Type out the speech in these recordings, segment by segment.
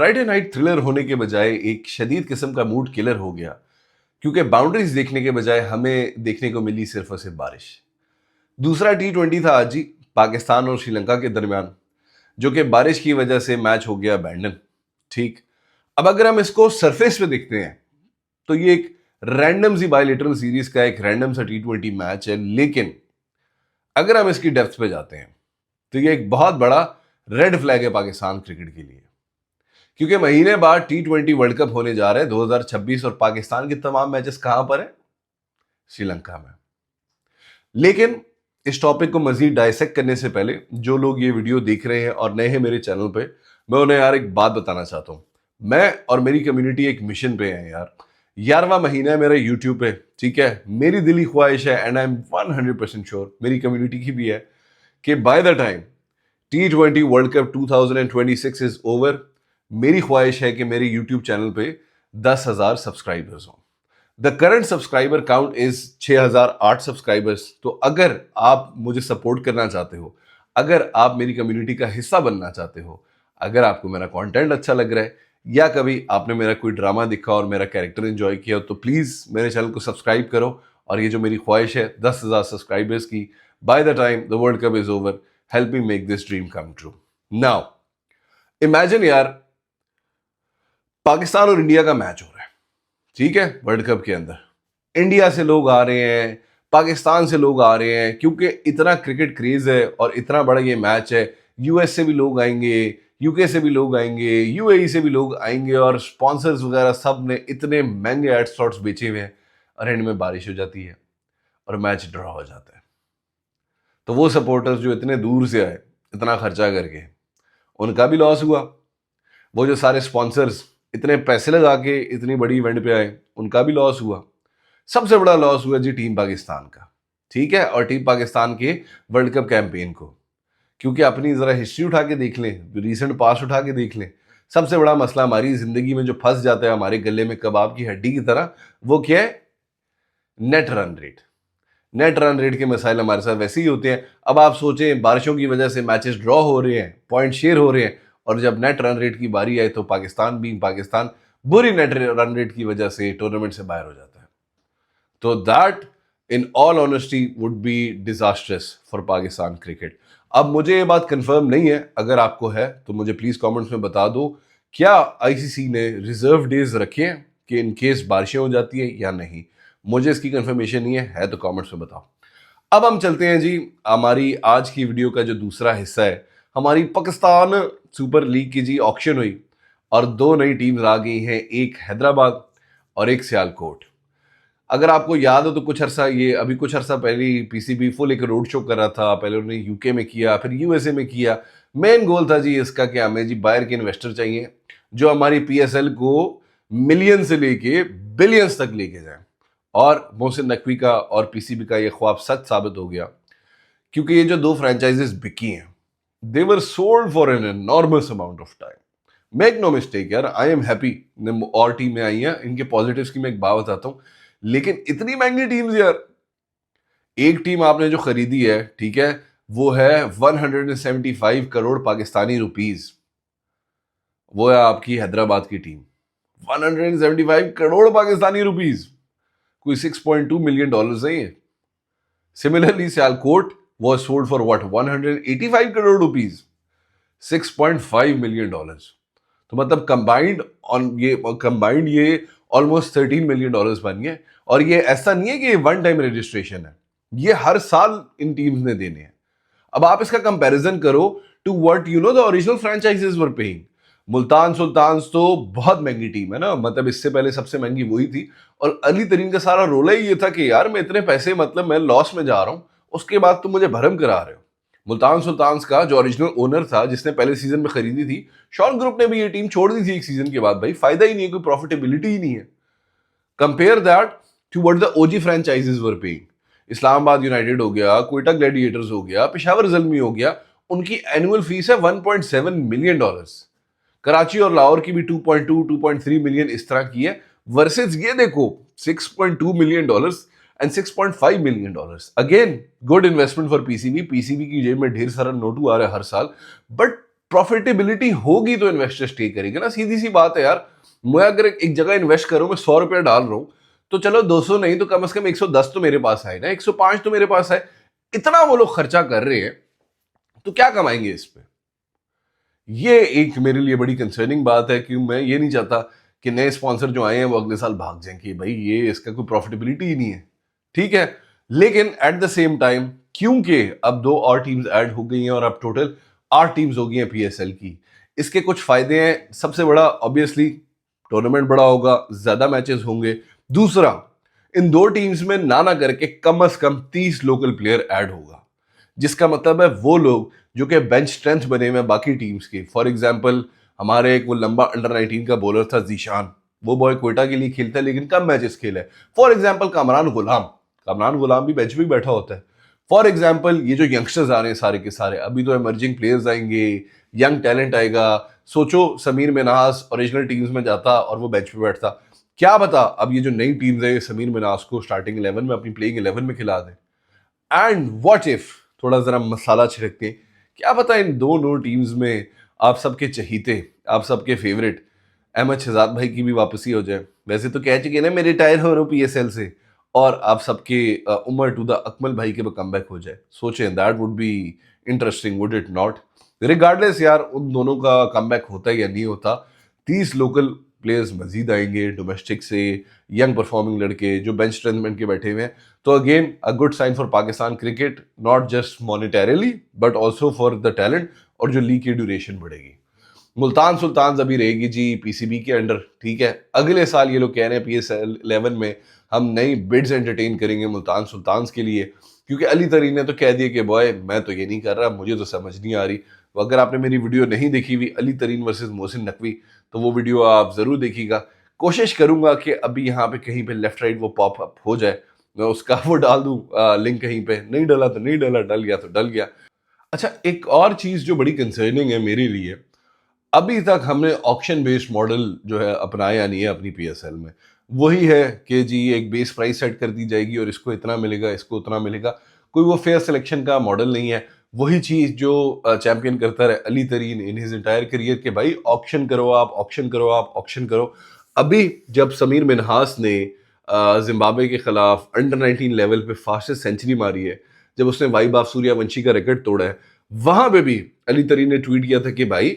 Friday night thriller होने के बजाय एक शदीद किस्म का मूड किलर हो गया, क्योंकि बाउंड्रीज देखने के बजाय हमें देखने को मिली सिर्फ और सिर्फ बारिश। दूसरा T20 था आज ही पाकिस्तान और श्रीलंका के दरमियान, जो कि बारिश की वजह से मैच हो गया अबैंडन। ठीक, अब अगर हम इसको सरफेस पे देखते हैं तो ये एक रैंडम सी बायलेटरल सीरीज का एक रैंडम सा T20 मैच है, लेकिन अगर हम इसकी डेप्थ पे जाते हैं तो ये एक बहुत बड़ा रेड फ्लैग है पाकिस्तान क्रिकेट के लिए, क्योंकि महीने बाद T20 वर्ल्ड कप होने जा रहे हैं 2026 और पाकिस्तान के तमाम मैचेस कहां पर है? श्रीलंका में। लेकिन इस टॉपिक को मजीद डाइसेक्ट करने से पहले जो लोग ये वीडियो देख रहे हैं और नए हैं मेरे चैनल पे, मैं उन्हें यार एक बात बताना चाहता हूं। मैं और मेरी कम्युनिटी एक मिशन पे है यार। 11वां महीना है मेरा यूट्यूब पे, ठीक है। मेरी दिली ख्वाहिश है एंड आई एम 100% श्योर मेरी कम्युनिटी की भी है कि by the time T20 world cup 2026 is over, मेरी ख्वाहिश है कि मेरे यूट्यूब चैनल पे 10,000 सब्सक्राइबर्स हों। The current subscriber count is 6,008 subscribers. तो अगर आप मुझे सपोर्ट करना चाहते हो, अगर आप मेरी कम्युनिटी का हिस्सा बनना चाहते हो, अगर आपको मेरा कंटेंट अच्छा लग रहा है या कभी आपने मेरा कोई ड्रामा देखा और मेरा कैरेक्टर एंजॉय किया, तो प्लीज मेरे चैनल को सब्सक्राइब करो। और ये जो मेरी ख्वाहिश है 10,000 सब्सक्राइबर्स की by the time the world cup is over, help me make this dream come true. Now imagine यार, पाकिस्तान और इंडिया का मैच हो रहा है, ठीक है, वर्ल्ड कप के अंदर। इंडिया से लोग आ रहे हैं, पाकिस्तान से लोग आ रहे हैं, क्योंकि इतना क्रिकेट क्रेज है और इतना बड़ा ये मैच है। यूएस से भी लोग आएंगे, यूके से भी लोग आएंगे, यूएई से भी लोग आएंगे, और स्पॉन्सर्स वगैरह सब ने इतने महंगे एड स्लॉट्स बेचे हुए हैं। और एंड में बारिश हो जाती है और मैच ड्रॉ हो जाता है। तो वो सपोर्टर्स जो इतने दूर से आए इतना खर्चा करके, उनका भी लॉस हुआ। वो जो सारे स्पॉन्सर्स इतने पैसे लगा के इतनी बड़ी इवेंट पे आए, उनका भी लॉस हुआ। सबसे बड़ा लॉस हुआ जी टीम पाकिस्तान का, ठीक है, और टीम पाकिस्तान के वर्ल्ड कप कैंपेन को। क्योंकि अपनी जरा हिस्ट्री उठा के देख लें, रिसेंट पास्ट उठा के देख लें, सबसे बड़ा मसला हमारी जिंदगी में जो फंस जाता है हमारे गले में कबाब की हड्डी की तरह, वो क्या है? Net run rate. Net run rate के मसाइल हमारे साथ वैसे ही होते हैं। अब आप सोचें, बारिशों की वजह से मैचेस ड्रॉ हो रहे हैं, पॉइंट शेयर हो रहे हैं, और जब नेट रन रेट की बारी आए तो पाकिस्तान बुरी नेट रन रेट की वजह से टूर्नामेंट से बाहर हो जाता है। तो that in all honesty would be disastrous for Pakistan cricket. अब मुझे ये बात कंफर्म नहीं है, अगर आपको है तो मुझे प्लीज कमेंट्स में बता दो, क्या आईसीसी ने रिजर्व डेज रखे हैं कि इन केस बारिशें हो जाती है या नहीं। मुझे इसकी कंफर्मेशन नहीं है तो कमेंट्स में बताओ। अब हम चलते हैं जी हमारी आज की वीडियो का जो दूसरा हिस्सा है। हमारी पाकिस्तान सुपर लीग की जी ऑक्शन हुई और दो नई टीम्स आ गई हैं, एक हैदराबाद और एक सियालकोट। अगर आपको याद हो तो कुछ अर्सा पहले पीसीबी फुल एक रोड शो कर रहा था। पहले उन्होंने यूके में किया, फिर यूएसए में किया। मेन गोल था जी इसका कि हमें जी बाहर के इन्वेस्टर चाहिए जो हमारी पीएसएल को मिलियन से लेके बिलियंस तक लेके जाए। और मोहसिन नकवी का और पीसीबी का ये ख्वाब सच साबित हो गया, क्योंकि ये जो दो फ्रेंचाइजेस बिकी हैं, they were sold for an enormous amount of time. Make no mistake यार, आई एम हैप्पी और टीमें आई हैं, इनके पॉजिटिव्स की मैं एक बात बताता हूँ। लेकिन इतनी महंगी टीम्स यार, एक टीम आपने जो खरीदी है, ठीक है, वो है 175 करोड़ पाकिस्तानी रुपीस। वो है आपकी हैदराबाद की टीम। 175 करोड़ पाकिस्तानी रुपीस, कोई $6.2 मिलियन है ये। Similarly Sialkot was sold for what? 185 crore rupees, $6.5 million. तो मतलब कंबाइंड ये ऑलमोस्ट $13 मिलियन बन गए। और ये ऐसा नहीं है कि ये वन टाइम रजिस्ट्रेशन है, ये हर साल इन टीम्स ने देने हैं। अब आप इसका कंपैरिजन करो to what you know the original franchisees were paying. Multan Sultans तो बहुत महंगी टीम है ना, मतलब इससे पहले सबसे महंगी वही थी। और अली तरीन का सारा रोला ही ये था कि यार मैं इतने पैसे, मतलब मैं लॉस में जा रहा हूं, उसके बाद तुम मुझे भरम करा रहे हो। मुल्तान सुल्तान्स का जो ओरिजिनल ओनर था, जिसने पहले सीजन में खरीदी थी, शॉन ग्रुप ने भी ये टीम छोड़ दी थी एक सीजन के बाद। भाई फायदा ही नहीं है, कोई प्रॉफिटेबिलिटी ही नहीं है। Compare that to what the OG franchisees were paying. Islamabad United हो गया, क्वेटा ग्लैडिएटर्स हो गया, पेशावर ज़ल्मी हो गया, उनकी एनुअल फीस है $1.7 मिलियन। कराची और लाहौर की भी 2.2 2.3 मिलियन इस तरह की है। वर्सेस ये देखो $6.2 million and $6.5 million. Again good investment for PCB. PCB की जेब में ढेर सारा नोटू आ रहा है हर साल, बट प्रॉफिटेबिलिटी होगी तो इन्वेस्टर स्टे करेगा ना, सीधी सी बात है यार। मैं अगर एक जगह इन्वेस्ट करूं, मैं 100 रुपया डाल रहा हूं, तो चलो 200 नहीं तो कम से कम 110 तो मेरे पास आए ना, 105 तो मेरे पास आए। इतना वो लोग खर्चा कर रहे हैं तो क्या कमाएंगे इस पे? ये एक मेरे लिए बड़ी कंसर्निंग बात है कि मैं ये नहीं चाहता कि नए स्पॉन्सर जो आए हैं वो अगले साल भाग जाएं कि भाई ये इसका कोई प्रॉफिटेबिलिटी ही नहीं है। ठीक है, लेकिन एट द सेम टाइम क्योंकि अब 2 और टीम्स ऐड हो गई हैं और अब टोटल 8 टीम्स हो गई हैं पीएसएल की, इसके कुछ फायदे हैं। सबसे बड़ा ऑब्वियसली टूर्नामेंट बड़ा होगा, ज्यादा मैचेस होंगे। दूसरा, इन 2 टीम्स में ना करके कम से कम 30 लोकल प्लेयर ऐड होगा, जिसका मतलब है वो लोग जो कि बेंच स्ट्रेंथ बने हुए हैं बाकी टीम्स के। फॉर एग्जांपल हमारे एक वो लंबा अंडर 19 का बॉलर था जीशान, वो बॉय कोयटा के लिए खेलता है लेकिन कम मैचेस खेला है। फॉर एग्जांपल कामरान गुलाम भी बेंच पे बैठा होता है। फॉर एग्जांपल ये जो यंगस्टर्स आ रहे हैं सारे के सारे, अभी तो एमर्जिंग प्लेयर्स आएंगे, यंग टैलेंट आएगा। सोचो समीर मिन्हास ओरिजिनल टीम्स में जाता और वो बेंच पे बैठता, क्या बता अब ये जो नई टीम्स है समीर मिन्हास को स्टार्टिंग 11 में, अपनी प्लेइंग 11 में खिला दें। एंड व्हाट इफ थोड़ा जरा मसाला छिड़क के, क्या पता इन दोनों टीम्स में आप सबके चहीते, आप सबके फेवरेट अहमद शहजाद भाई की भी वापसी हो जाए। वैसे तो कह चुके ना मैं रिटायर हो रहा हूँ पीएसएल से, और आप सबके उमर टू द अकमल भाई के कमबैक हो जाए। सोचें, that would be interesting, would it not? Regardless यार उन दोनों का कमबैक होता है या नहीं होता, 30 लोकल प्लेयर्स मजीद आएंगे डोमेस्टिक से, यंग परफॉर्मिंग लड़के जो बेंच स्ट्रेंथ बन के बैठे हुए हैं। तो again a good sign for Pakistan cricket, not just monetarily but also for the talent, और जो लीग की ड्यूरेशन बढ़ेगी। मुल्तान सुल्तान अभी रहेगी जी पीसीबी के अंडर। ठीक है, अगले साल ये लोग कह रहे हैं पीएसएल 11 में हम नई बिड्स एंटरटेन करेंगे मुल्तान सुल्तान के लिए, क्योंकि अली तरीन ने तो कह दिया कि बॉय मैं तो ये नहीं कर रहा, मुझे तो समझ नहीं आ रही। तो अगर आपने मेरी वीडियो नहीं देखी हुई अली तरीन वर्सेस मोहसिन नकवी, तो वो वीडियो आप जरूर देखिएगा। कोशिश करूंगा कि अभी यहाँ पे कहीं पे लेफ्ट राइट वो पॉप अप हो जाए, मैं उसका वो डाल दूं लिंक कहीं पे। नहीं डला तो नहीं डला, डल गया तो डल गया। अच्छा, एक और चीज जो बड़ी कंसर्निंग है मेरे लिए, अभी तक हमने ऑक्शन बेस्ड मॉडल जो है अपनाया नहीं है अपनी पीएसएल में। वही है कि जी एक बेस प्राइस सेट कर दी जाएगी और इसको इतना मिलेगा, इसको उतना मिलेगा, कोई वो फेयर सिलेक्शन का मॉडल नहीं है। वही चीज जो चैंपियन करता रहे अली तरीन इन हिज एंटायर करियर के भाई ऑक्शन करो आप, ऑक्शन करो आप, ऑक्शन करो। अभी जब समीर मिन्हास ने जिम्बाब्वे के खिलाफ अंडर 19 लेवल पे फास्टेस्ट सेंचुरी मारी है, जब उसने वाइबाब सूर्यवंशी का रिकॉर्ड तोड़ा है, वहां पे भी अली तरीन ने ट्वीट किया था कि भाई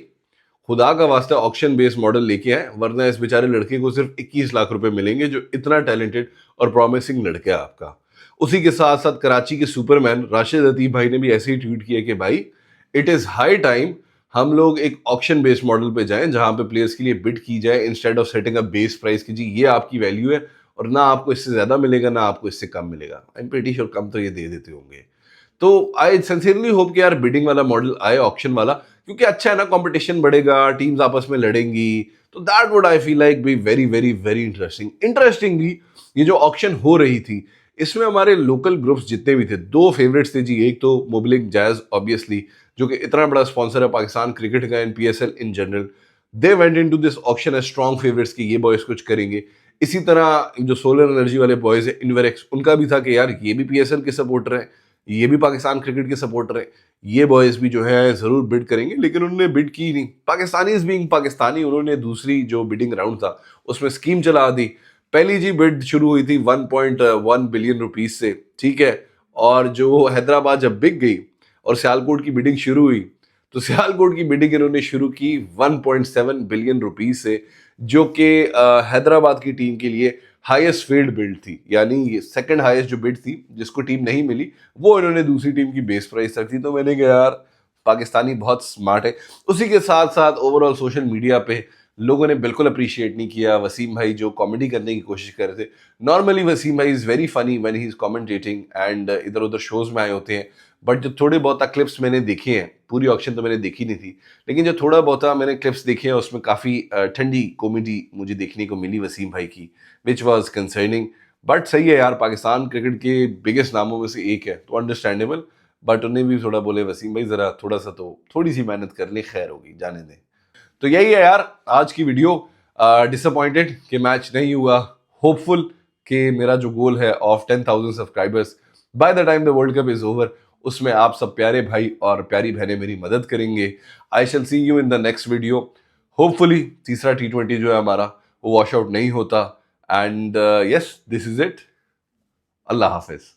खुदा का वास्ता ऑक्शन बेस्ड मॉडल लेके आए, वरना इस बेचारे लड़के को सिर्फ 21 लाख रुपए मिलेंगे, जो इतना टैलेंटेड और प्रॉमिसिंग लड़का है आपका। उसी के साथ साथ कराची के सुपरमैन राशिद अतीब भाई ने भी ऐसे ही ट्वीट किया कि भाई इट इज हाई टाइम हम लोग एक ऑक्शन बेस्ड मॉडल पे जाएं, जहां पे प्लेयर्स के लिए बिड की जाए instead of setting a base price की जी ये आपकी वैल्यू है और ना आपको इससे ज्यादा मिलेगा ना आपको इससे कम मिलेगा। आई एम प्रीटी श्योर कम तो ये दे देते होंगे। तो आई सिंसियरली होप कि यार बिडिंग वाला मॉडल आए, ऑक्शन वाला, क्योंकि अच्छा है ना, कंपटीशन बढ़ेगा, टीम्स आपस में लड़ेंगी, तो that would I feel like be very very very interesting. Interestingly ये जो ऑक्शन हो रही थी इसमें हमारे लोकल ग्रुप्स जितने भी थे, 2 फेवरेट्स थे जी। एक तो मोबिलिक जैज ऑब्वियसली, जो कि इतना बड़ा स्पॉन्सर है पाकिस्तान क्रिकेट का and PSL in general, they went into this auction as strong favourites कि ये बॉयज कुछ करेंगे। इसी तरह जो सोलर एनर्जी वाले बॉयज है इन्वेरेक्स, उनका भी था कि यार ये भी पीएसएल के सपोर्टर हैं, ये भी पाकिस्तान क्रिकेट के सपोर्टर हैं, ये बॉयज भी जो है जरूर बिड करेंगे, लेकिन उन्होंने बिड की नहीं। पाकिस्तानी बीइंग पाकिस्तानी, उन्होंने दूसरी जो बिडिंग राउंड था उसमें स्कीम चला दी। पहली जी बिड शुरू हुई थी 1.1 बिलियन रुपीज से, ठीक है, और जो हैदराबाद जब बिक गई और सियालकोट की बिडिंग शुरू हुई, तो सियालकोट की बिडिंग इन्होंने शुरू की 1.7 बिलियन रुपीज से, जो कि हैदराबाद की टीम के लिए हाईएस्ट फील्ड बिल्ड थी, यानी ये सेकंड हाईएस्ट जो बिड थी जिसको टीम नहीं मिली वो इन्होंने दूसरी टीम की बेस प्राइस रख दी। तो मैंने कहा यार पाकिस्तानी बहुत स्मार्ट है। उसी के साथ साथ ओवरऑल सोशल मीडिया पे लोगों ने बिल्कुल अप्रिशिएट नहीं किया वसीम भाई जो कॉमेडी करने की कोशिश कर रहे थे। नॉर्मली वसीम भाई is very funny when he is commentating and इधर उधर शोज में आए होते हैं, बट जो थोड़े बहुत क्लिप्स मैंने देखे हैं, पूरी ऑक्शन तो मैंने देखी नहीं थी, लेकिन जो थोड़ा बहुत मैंने क्लिप्स देखे हैं उसमें काफ़ी ठंडी कॉमेडी मुझे देखने को मिली वसीम भाई की, विच वॉज कंसर्निंग। बट सही है यार, पाकिस्तान क्रिकेट के बिगेस्ट नामों में से एक है तो अंडरस्टैंडेबल, बट उन्हें भी थोड़ा बोले वसीम भाई ज़रा थोड़ा सा तो थोड़ी सी मेहनत कर ले, खैर होगी, जाने दें। तो यही है यार आज की वीडियो। डिसअपॉइंटेड कि मैच नहीं हुआ, होपफुल कि मेरा जो गोल है of 10,000 subscribers by the time the world cup is over उसमें आप सब प्यारे भाई और प्यारी बहनें मेरी मदद करेंगे। I shall see you in the next video. Hopefully तीसरा T20 जो है हमारा वो वॉश आउट नहीं होता। And yes, this is it. Allah Hafiz.